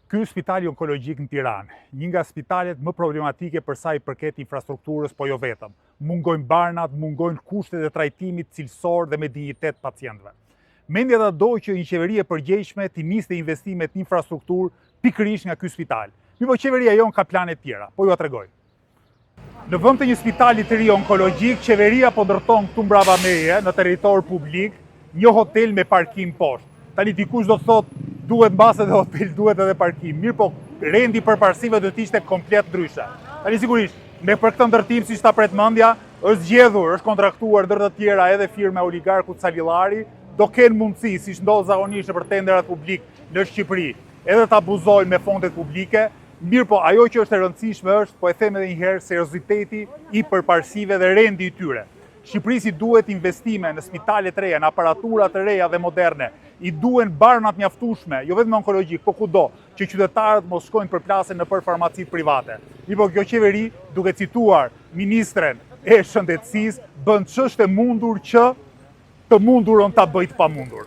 Ky spitali onkologjik në Tiranë, një nga spitalet më problematike për sa i përket infrastrukturës, po jo vetëm. Mungojnë barnat, mungojnë kushtet e trajtimit cilësor dhe me dinjitet pacientëve. Mendja ta do që një qeveri e përgjegjshme t'i niste investimet në infrastrukturë pikërisht nga ky spital. Mirë, po qeveria jonë ka plane tjera, po ju a tregoj. Në vend të një spitali të ri onkologjik, qeveria po ndërton këtu mbrapa meje, në territor publik, një hotel me parkim poshtë. Tani dikush do të thotë duhet mbase dhe hotel, duhet edhe parkim. Mirë, po rendi përparësive do të ishte komplet ndryshe. Tani sigurisht, me për këtë ndërtim, siç ta pret mendja, është zgjedhur, është kontraktuar ndër të tjera edhe firma oligarkut Salillari, do kenë mundësi, siç ndodh zakonisht për tenderat publik në Shqipëri, edhe të abuzojnë me fondet publike. Mirë, po ajo që është e rëndësishme është, po e them edhe një herë, serioziteti i përparësive dhe rendi i tyre. Shqipërisi duhet investime në spitale të reja, në aparatura të reja dhe moderne, i duhen barnat mjaftueshme, jo vetëm onkologjik, po kudo, që qytetarët mos shkojnë përplasen në farmacit private. Mirë, po kjo qeveri, duke cituar ministren e shëndetësisë, bën ç'është e mundur që të mundurën ta bëjë të pamundur.